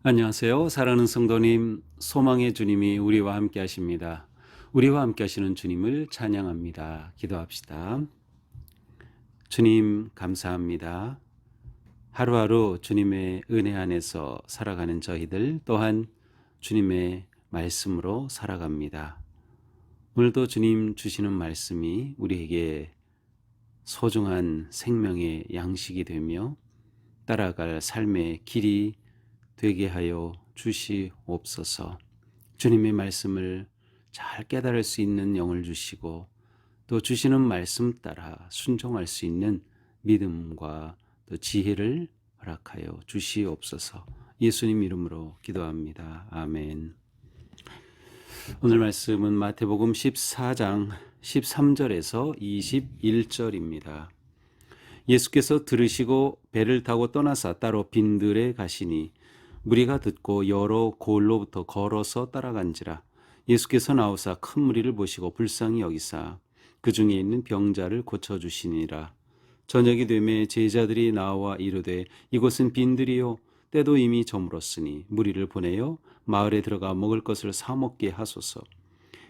안녕하세요. 사랑하는 성도님, 소망의 주님이 우리와 함께 하십니다. 우리와 함께 하시는 주님을 찬양합니다. 기도합시다. 주님, 감사합니다. 하루하루 주님의 은혜 안에서 살아가는 저희들 또한 주님의 말씀으로 살아갑니다. 오늘도 주님 주시는 말씀이 우리에게 소중한 생명의 양식이 되며 따라갈 삶의 길이 되게 하여 주시옵소서. 주님의 말씀을 잘 깨달을 수 있는 영을 주시고 또 주시는 말씀 따라 순종할 수 있는 믿음과 또 지혜를 허락하여 주시옵소서. 예수님 이름으로 기도합니다. 아멘. 오늘 말씀은 마태복음 14장 13절에서 21절입니다. 예수께서 들으시고 배를 타고 떠나사 따로 빈들에 가시니 무리가 듣고 여러 골로부터 걸어서 따라간지라. 예수께서 나오사 큰 무리를 보시고 불쌍히 여기사 그 중에 있는 병자를 고쳐주시니라. 저녁이 되매 제자들이 나와 이르되 이곳은 빈들이요 때도 이미 저물었으니 무리를 보내어 마을에 들어가 먹을 것을 사 먹게 하소서.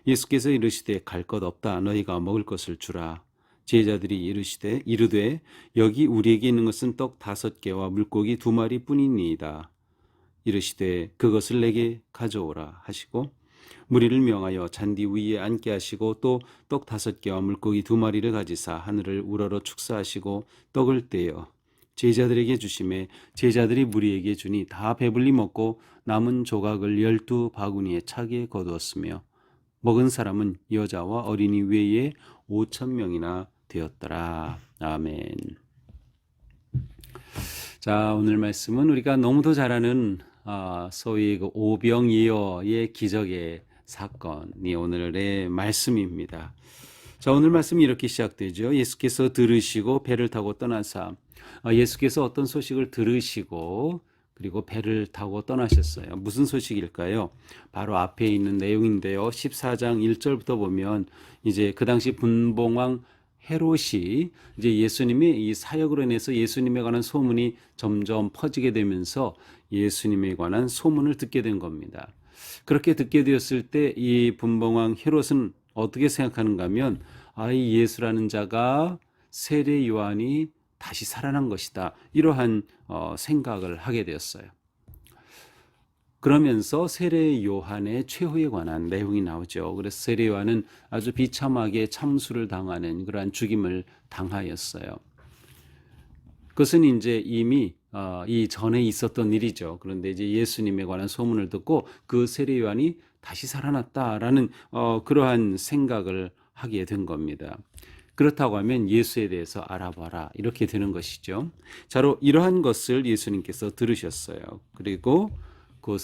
예수께서 이르시되 갈 것 없다. 너희가 먹을 것을 주라. 제자들이 이르되 여기 우리에게 있는 것은 떡 5개와 물고기 2마리 뿐이니이다. 이르시되 그것을 내게 가져오라 하시고 무리를 명하여 잔디 위에 앉게 하시고 또 떡 5개와 물고기 2마리를 가지사 하늘을 우러러 축사하시고 떡을 떼어 제자들에게 주시매 제자들이 무리에게 주니 다 배불리 먹고 남은 조각을 12바구니에 차게 거두었으며 먹은 사람은 여자와 어린이 외에 5,000명이나 되었더라. 아멘. 자, 오늘 말씀은 우리가 너무도 잘 아는 소위 그 오병이어의 기적의 사건이 오늘의 말씀입니다. 자, 오늘 말씀이 이렇게 시작되죠. 예수께서 들으시고 배를 타고 떠나사 예수께서 어떤 소식을 들으시고 그리고 배를 타고 떠나셨어요. 무슨 소식일까요? 바로 앞에 있는 내용인데요. 14장 1절부터 보면 이제 그 당시 분봉왕 헤롯이 이제 예수님이 이 사역으로 인해서 예수님에 관한 소문이 점점 퍼지게 되면서 예수님에 관한 소문을 듣게 된 겁니다. 그렇게 듣게 되었을 때 이 분봉왕 헤롯은 어떻게 생각하는가 하면 이 예수라는 자가 세례 요한이 다시 살아난 것이다. 이러한 생각을 하게 되었어요. 그러면서 세례 요한의 최후에 관한 내용이 나오죠. 그래서 세례 요한은 아주 비참하게 참수를 당하는 그러한 죽임을 당하였어요. 그것은 이제 이미 이 전에 있었던 일이죠. 그런데 이제 예수님에 관한 소문을 듣고 그 세례 요한이 다시 살아났다라는 그러한 생각을 하게 된 겁니다. 그렇다고 하면 예수에 대해서 알아봐라 이렇게 되는 것이죠. 자로 이러한 것을 예수님께서 들으셨어요. 그리고 그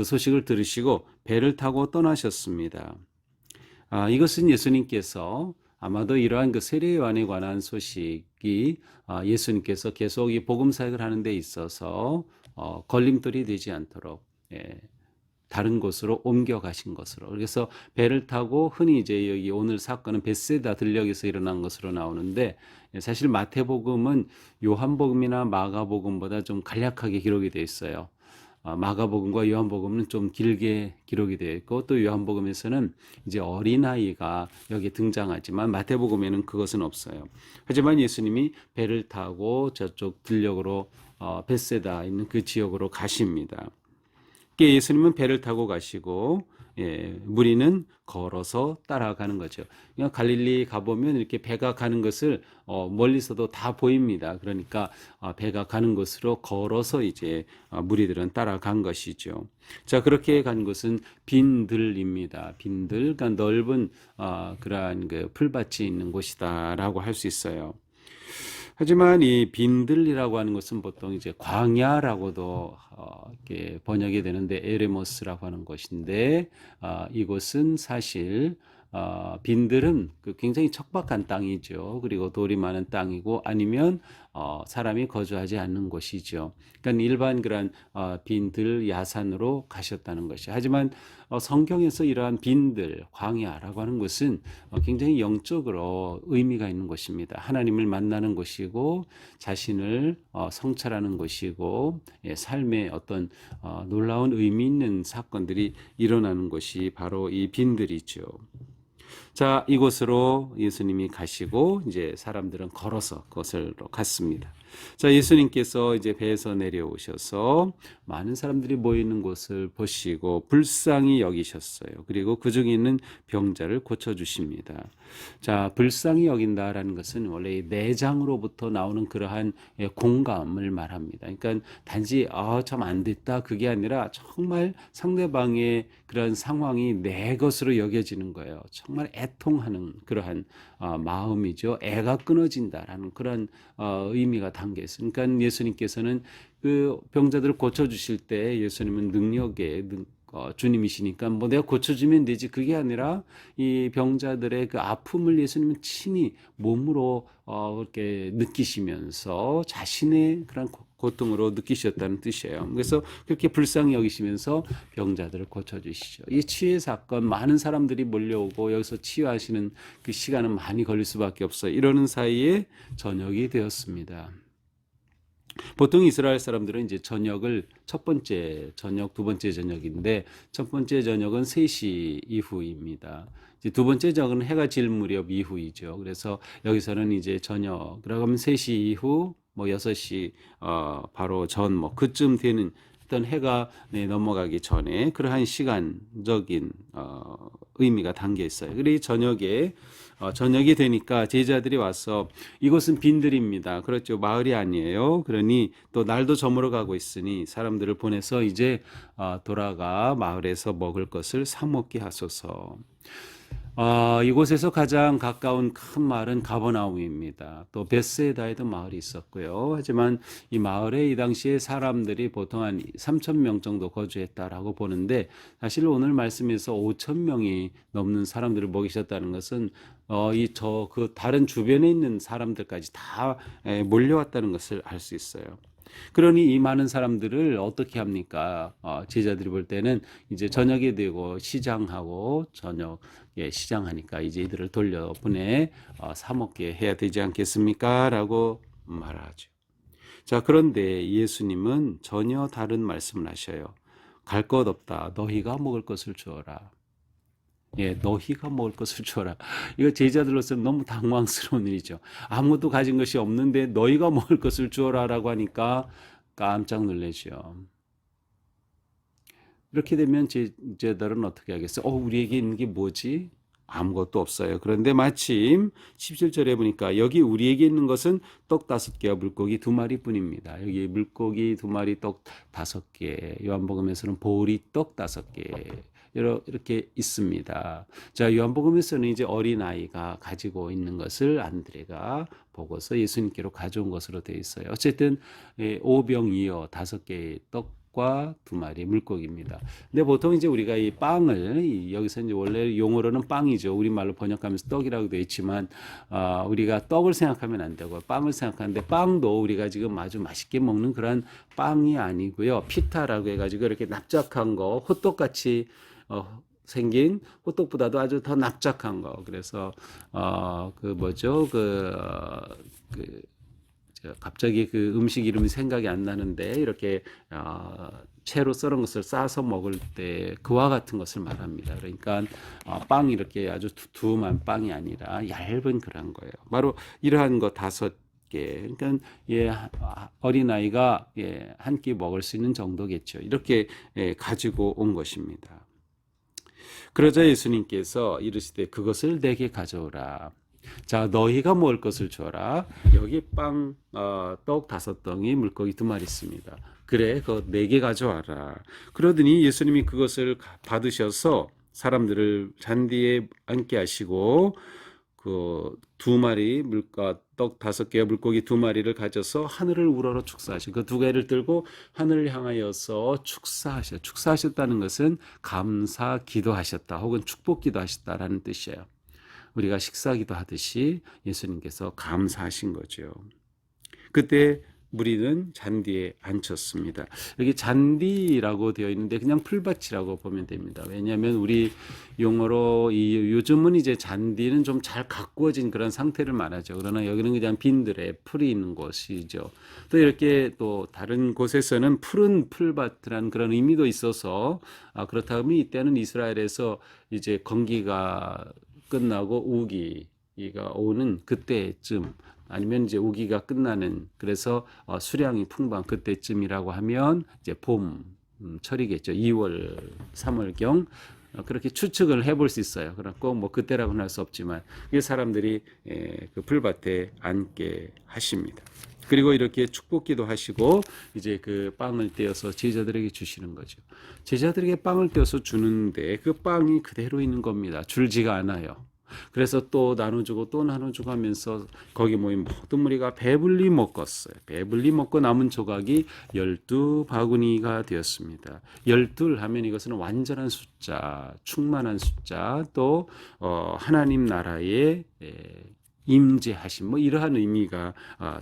소식을 들으시고 배를 타고 떠나셨습니다. 이것은 예수님께서 아마도 이러한 그 세례 요한에 관한 소식이 예수님께서 계속 이 복음 사역을 하는 데 있어서 걸림돌이 되지 않도록 다른 곳으로 옮겨가신 것으로. 그래서 배를 타고 흔히 이제 여기 오늘 사건은 벳세다 들녘에서 일어난 것으로 나오는데 사실 마태복음은 요한복음이나 마가복음보다 좀 간략하게 기록이 되어 있어요. 마가복음과 요한복음은 좀 길게 기록이 되어 있고 또 요한복음에서는 이제 어린아이가 여기 등장하지만 마태복음에는 그것은 없어요. 하지만 예수님이 배를 타고 저쪽 들녘으로 벳세다 있는 그 지역으로 가십니다. 예수님은 배를 타고 가시고 무리는 걸어서 따라가는 거죠. 그냥 갈릴리 가보면 이렇게 배가 가는 것을 멀리서도 다 보입니다. 그러니까 배가 가는 곳으로 걸어서 이제 무리들은 따라간 것이죠. 자, 그렇게 간 곳은 빈들입니다. 빈들, 그러니까 넓은 그러한 그 풀밭이 있는 곳이다라고 할 수 있어요. 하지만 이 빈들이라고 하는 것은 보통 이제 광야라고도 이렇게 번역이 되는데 에레모스라고 하는 것인데 이곳은 사실 빈들은 그 굉장히 척박한 땅이죠. 그리고 돌이 많은 땅이고 아니면 사람이 거주하지 않는 곳이죠. 그러니까 일반 그런 빈들 야산으로 가셨다는 것이. 하지만 성경에서 이러한 빈들, 광야라고 하는 것은 굉장히 영적으로 의미가 있는 곳입니다. 하나님을 만나는 곳이고 자신을 성찰하는 곳이고 삶의 어떤 놀라운 의미 있는 사건들이 일어나는 곳이 바로 이 빈들이죠. 자, 이곳으로 예수님이 가시고 이제 사람들은 걸어서 그곳으로 갔습니다. 자, 예수님께서 이제 배에서 내려오셔서 많은 사람들이 모이는 곳을 보시고 불쌍히 여기셨어요. 그리고 그 중에 있는 병자를 고쳐 주십니다. 자, 불쌍히 여긴다라는 것은 원래 내장으로부터 나오는 그러한 공감을 말합니다. 그러니까 단지 참 안 됐다 그게 아니라 정말 상대방의 그런 상황이 내 것으로 여겨지는 거예요. 정말 애통하는 그러한 마음이죠. 애가 끊어진다라는 그런 의미가 담겨 있어요. 그러니까 예수님께서는 그 병자들을 고쳐 주실 때 예수님은 능력의 주님이시니까 뭐 내가 고쳐주면 되지 그게 아니라 이 병자들의 그 아픔을 예수님은 친히 몸으로 이렇게 느끼시면서 자신의 그런 고통으로 느끼셨다는 뜻이에요. 그래서 그렇게 불쌍히 여기시면서 병자들을 고쳐주시죠. 이 치유 사건 많은 사람들이 몰려오고 여기서 치유하시는 그 시간은 많이 걸릴 수밖에 없어요. 이러는 사이에 저녁이 되었습니다. 보통 이스라엘 사람들은 이제 저녁을 첫 번째 저녁, 두 번째 저녁인데 첫 번째 저녁은 3시 이후입니다. 이제 두 번째 저녁은 해가 질 무렵 이후이죠. 그래서 여기서는 이제 저녁, 그러면 3시 이후 뭐 6시 바로 전 뭐 그쯤 되는 어떤 해가 넘어가기 전에 그러한 시간적인 의미가 담겨 있어요. 그리고 저녁이 되니까 제자들이 와서 이곳은 빈들입니다. 그렇죠. 마을이 아니에요. 그러니 또 날도 저물어 가고 있으니 사람들을 보내서 이제 돌아가 마을에서 먹을 것을 사 먹게 하소서. 이곳에서 가장 가까운 큰 마을은 가버나움입니다. 또 베스에다에도 마을이 있었고요. 하지만 이 마을에 이 당시에 사람들이 보통 한 3천 명 정도 거주했다라고 보는데 사실 오늘 말씀에서 5천 명이 넘는 사람들을 먹이셨다는 것은 그 다른 주변에 있는 사람들까지 다 몰려왔다는 것을 알 수 있어요. 그러니 이 많은 사람들을 어떻게 합니까? 제자들이 볼 때는 이제 저녁이 되고 시장하고 저녁에 시장하니까 이제 이들을 돌려보내 사 먹게 해야 되지 않겠습니까? 라고 말하죠. 자, 그런데 예수님은 전혀 다른 말씀을 하셔요. 갈 것 없다. 너희가 먹을 것을 주어라. 너희가 먹을 것을 주어라. 이거 제자들로서는 너무 당황스러운 일이죠. 아무것도 가진 것이 없는데 너희가 먹을 것을 주어라라고 하니까 깜짝 놀라죠. 이렇게 되면 제자들은 어떻게 하겠어요? 우리에게 있는 게 뭐지? 아무것도 없어요. 그런데 마침 17절에 보니까 여기 우리에게 있는 것은 떡 5개와 물고기 2마리뿐입니다. 여기 물고기 2마리, 떡 5개. 요한복음에서는 보리 떡 5개. 이렇게 있습니다. 자, 요한복음에서는 이제 어린아이가 가지고 있는 것을 안드레가 보고서 예수님께로 가져온 것으로 되어 있어요. 어쨌든 오병이어 5개의 떡과 2마리 물고기입니다. 근데 보통 이제 우리가 이 빵을 여기서 이제 원래 용어로는 빵이죠. 우리말로 번역하면서 떡이라고 되어 있지만 우리가 떡을 생각하면 안 되고 빵을 생각하는데 빵도 우리가 지금 아주 맛있게 먹는 그런 빵이 아니고요. 피타라고 해가지고 이렇게 납작한 거 호떡같이 생긴 호떡보다도 아주 더 납작한 거. 그래서 갑자기 그 음식 이름이 생각이 안 나는데 이렇게 채로 썰은 것을 싸서 먹을 때 그와 같은 것을 말합니다. 그러니까 빵이 이렇게 아주 두툼한 빵이 아니라 얇은 그런 거예요. 바로 이러한 거 5개. 그러니까 어린아이가 한 끼 먹을 수 있는 정도겠죠. 이렇게 가지고 온 것입니다. 그러자 예수님께서 이르시되 그것을 내게 가져오라. 자, 너희가 먹을 것을 줘라. 여기 떡 5덩이, 물고기 2마리 있습니다. 그래, 그거 4개 가져와라. 그러더니 예수님이 그것을 받으셔서 사람들을 잔디에 앉게 하시고 그 2마리 떡 5개와 물고기 2마리를 가져서 하늘을 우러러 축사하시고 그 2개를 들고 하늘을 향하여서 축사하셨다는 것은 감사 기도하셨다 혹은 축복 기도하셨다라는 뜻이에요. 우리가 식사기도 하듯이 예수님께서 감사하신 거죠. 그때 무리는 잔디에 앉혔습니다. 여기 잔디라고 되어 있는데 그냥 풀밭이라고 보면 됩니다. 왜냐하면 우리 용어로 요즘은 이제 잔디는 좀 잘 가꾸어진 그런 상태를 말하죠. 그러나 여기는 그냥 빈들에 풀이 있는 곳이죠. 또 이렇게 또 다른 곳에서는 푸른 풀밭이라는 그런 의미도 있어서 그렇다면 이때는 이스라엘에서 이제 건기가 끝나고 우기가 오는 그때쯤 아니면 이제 우기가 끝나는 그래서 수량이 풍부한 그때쯤이라고 하면 이제 봄 철이겠죠. 2월, 3월경 그렇게 추측을 해볼 수 있어요. 그렇고 뭐 그때라고는 할 수 없지만 이 사람들이 그 풀밭에 앉게 하십니다. 그리고 이렇게 축복기도 하시고 이제 그 빵을 떼어서 제자들에게 주시는 거죠. 제자들에게 빵을 떼어서 주는데 그 빵이 그대로 있는 겁니다. 줄지가 않아요. 그래서 또 나눠주고 또 나눠주고 하면서 거기 모인 모든 무리가 배불리 먹었어요. 배불리 먹고 남은 조각이 12바구니가 되었습니다. 12 하면 이것은 완전한 숫자, 충만한 숫자, 또 하나님 나라의 임재하심 뭐 이러한 의미가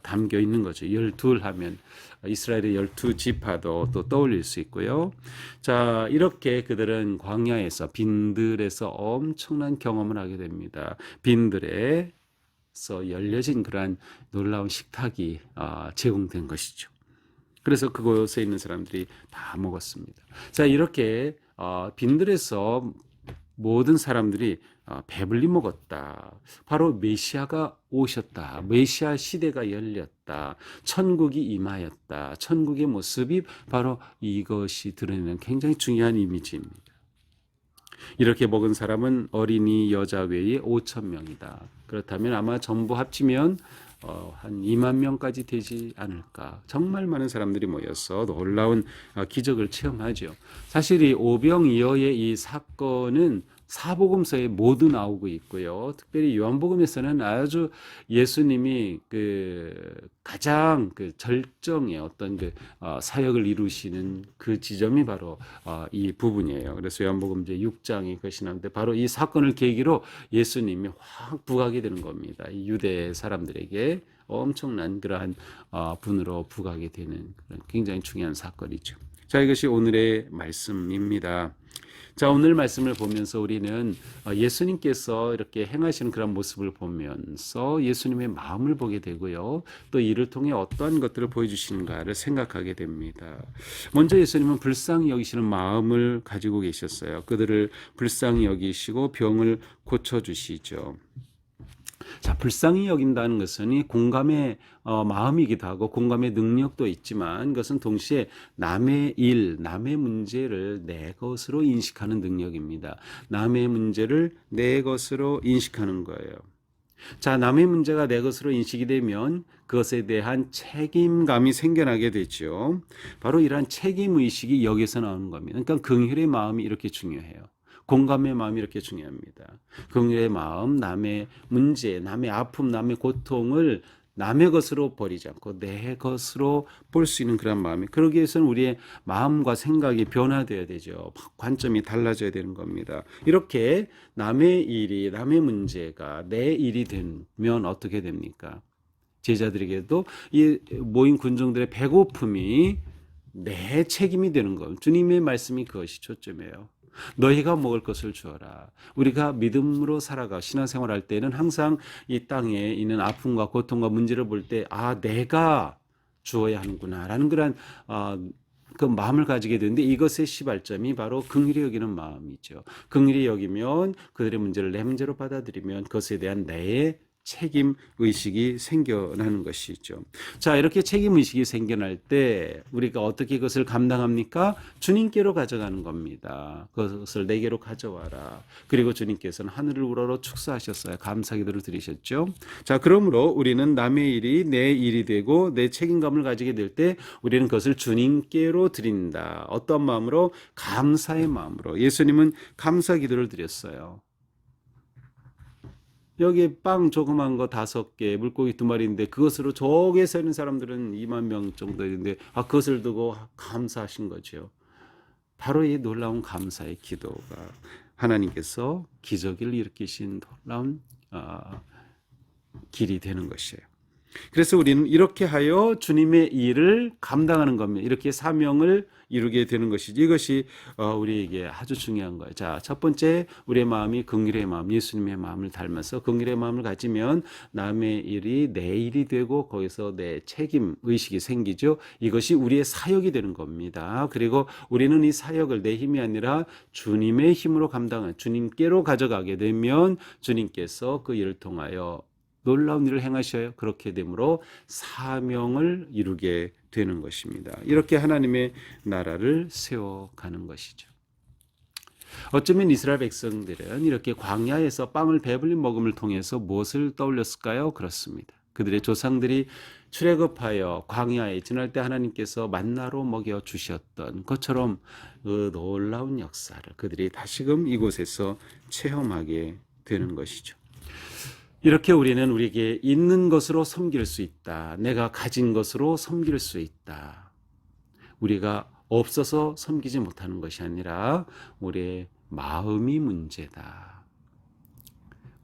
담겨 있는 거죠. 12 하면 이스라엘의 12지파도 또 떠올릴 수 있고요. 자, 이렇게 그들은 광야에서 빈들에서 엄청난 경험을 하게 됩니다. 빈들에서 열려진 그러한 놀라운 식탁이 제공된 것이죠. 그래서 그곳에 있는 사람들이 다 먹었습니다. 자, 이렇게 빈들에서 모든 사람들이 배불리 먹었다. 바로 메시아가 오셨다. 메시아 시대가 열렸다. 천국이 임하였다. 천국의 모습이 바로 이것이 드러내는 굉장히 중요한 이미지입니다. 이렇게 먹은 사람은 어린이 여자 외에 5천 명이다. 그렇다면 아마 전부 합치면 한 2만 명까지 되지 않을까. 정말 많은 사람들이 모여서 놀라운 기적을 체험하죠. 사실 이 오병이어의 이 사건은 사복음서에 모두 나오고 있고요. 특별히 요한복음에서는 아주 예수님이 그 가장 그 절정의 어떤 그 사역을 이루시는 그 지점이 바로 이 부분이에요. 그래서 요한복음 이제 6장이 그것이 나오는데 바로 이 사건을 계기로 예수님이 확 부각이 되는 겁니다. 이 유대 사람들에게 엄청난 그러한 분으로 부각이 되는 그런 굉장히 중요한 사건이죠. 자, 이것이 오늘의 말씀입니다. 자, 오늘 말씀을 보면서 우리는 예수님께서 이렇게 행하시는 그런 모습을 보면서 예수님의 마음을 보게 되고요. 또 이를 통해 어떠한 것들을 보여주시는가를 생각하게 됩니다. 먼저 예수님은 불쌍히 여기시는 마음을 가지고 계셨어요. 그들을 불쌍히 여기시고 병을 고쳐주시죠. 자, 불쌍히 여긴다는 것은 이 공감의 마음이기도 하고 공감의 능력도 있지만 그것은 동시에 남의 일, 남의 문제를 내 것으로 인식하는 능력입니다. 남의 문제를 내 것으로 인식하는 거예요. 자, 남의 문제가 내 것으로 인식이 되면 그것에 대한 책임감이 생겨나게 되죠. 바로 이러한 책임의식이 여기서 나오는 겁니다. 그러니까 긍휼의 마음이 이렇게 중요해요. 공감의 마음이 이렇게 중요합니다. 긍휼의 마음, 남의 문제, 남의 아픔, 남의 고통을 남의 것으로 버리지 않고 내 것으로 볼 수 있는 그런 마음이, 그러기 위해서는 우리의 마음과 생각이 변화되어야 되죠. 관점이 달라져야 되는 겁니다. 이렇게 남의 일이, 남의 문제가 내 일이 되면 어떻게 됩니까? 제자들에게도 이 모인 군중들의 배고픔이 내 책임이 되는 것. 주님의 말씀이 그것이 초점이에요. 너희가 먹을 것을 주어라. 우리가 믿음으로 살아가 신앙생활할 때는 항상 이 땅에 있는 아픔과 고통과 문제를 볼 때 내가 주어야 하는구나라는 그런 그 마음을 가지게 되는데 이것의 시발점이 바로 긍휼히 여기는 마음이죠. 긍휼히 여기면 그들의 문제를 내 문제로 받아들이면 그것에 대한 내 책임 의식이 생겨나는 것이죠. 자, 이렇게 책임 의식이 생겨날 때 우리가 어떻게 그것을 감당합니까? 주님께로 가져가는 겁니다. 그것을 내게로 가져와라. 그리고 주님께서는 하늘을 우러러 축사하셨어요. 감사기도를 드리셨죠. 자, 그러므로 우리는 남의 일이 내 일이 되고 내 책임감을 가지게 될 때 우리는 그것을 주님께로 드린다. 어떤 마음으로? 감사의 마음으로. 예수님은 감사기도를 드렸어요. 여기 빵 조그만 거 5개, 물고기 2마리인데 그것으로 저기에 있는 사람들은 2만 명 정도 있는데 그것을 두고 감사하신 거죠. 바로 이 놀라운 감사의 기도가 하나님께서 기적을 일으키신 놀라운 길이 되는 것이에요. 그래서 우리는 이렇게 하여 주님의 일을 감당하는 겁니다. 이렇게 사명을 이루게 되는 것이지. 이것이 우리에게 아주 중요한 거예요. 자, 첫 번째, 우리의 마음이 긍휼의 마음, 예수님의 마음을 닮아서 긍휼의 마음을 가지면 남의 일이 내 일이 되고 거기서 내 책임 의식이 생기죠. 이것이 우리의 사역이 되는 겁니다. 그리고 우리는 이 사역을 내 힘이 아니라 주님의 힘으로 감당한 주님께로 가져가게 되면 주님께서 그 일을 통하여 놀라운 일을 행하셔요. 그렇게 되므로 사명을 이루게 되는 것입니다. 이렇게 하나님의 나라를 세워가는 것이죠. 어쩌면 이스라엘 백성들은 이렇게 광야에서 빵을 배불리 먹음을 통해서 무엇을 떠올렸을까요? 그렇습니다. 그들의 조상들이 출애굽하여 광야에 지날 때 하나님께서 만나로 먹여 주셨던 것처럼 그 놀라운 역사를 그들이 다시금 이곳에서 체험하게 되는 것이죠. 이렇게 우리는 우리에게 있는 것으로 섬길 수 있다. 내가 가진 것으로 섬길 수 있다. 우리가 없어서 섬기지 못하는 것이 아니라 우리의 마음이 문제다.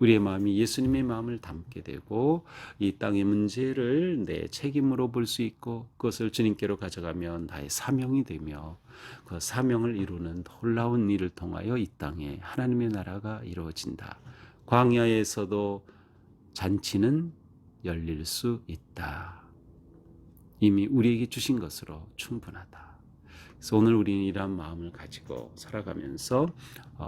우리의 마음이 예수님의 마음을 담게 되고 이 땅의 문제를 내 책임으로 볼 수 있고 그것을 주님께로 가져가면 나의 사명이 되며 그 사명을 이루는 놀라운 일을 통하여 이 땅에 하나님의 나라가 이루어진다. 광야에서도 잔치는 열릴 수 있다. 이미 우리에게 주신 것으로 충분하다. 그래서 오늘 우리는 이러한 마음을 가지고 살아가면서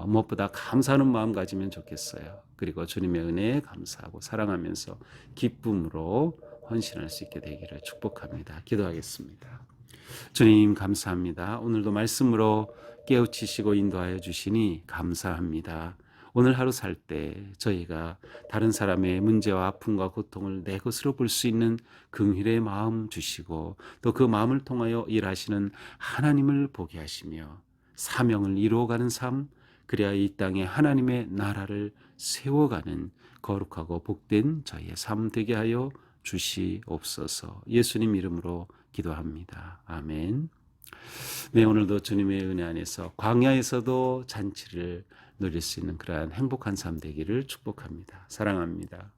무엇보다 감사하는 마음 가지면 좋겠어요. 그리고 주님의 은혜에 감사하고 사랑하면서 기쁨으로 헌신할 수 있게 되기를 축복합니다. 기도하겠습니다. 주님 감사합니다. 오늘도 말씀으로 깨우치시고 인도하여 주시니 감사합니다. 오늘 하루 살 때 저희가 다른 사람의 문제와 아픔과 고통을 내 것으로 볼 수 있는 긍휼의 마음 주시고 또 그 마음을 통하여 일하시는 하나님을 보게 하시며 사명을 이루어가는 삶, 그래야 이 땅에 하나님의 나라를 세워가는 거룩하고 복된 저희의 삶 되게 하여 주시옵소서. 예수님 이름으로 기도합니다. 아멘. 네, 오늘도 주님의 은혜 안에서 광야에서도 잔치를 누릴 수 있는 그러한 행복한 삶 되기를 축복합니다. 사랑합니다.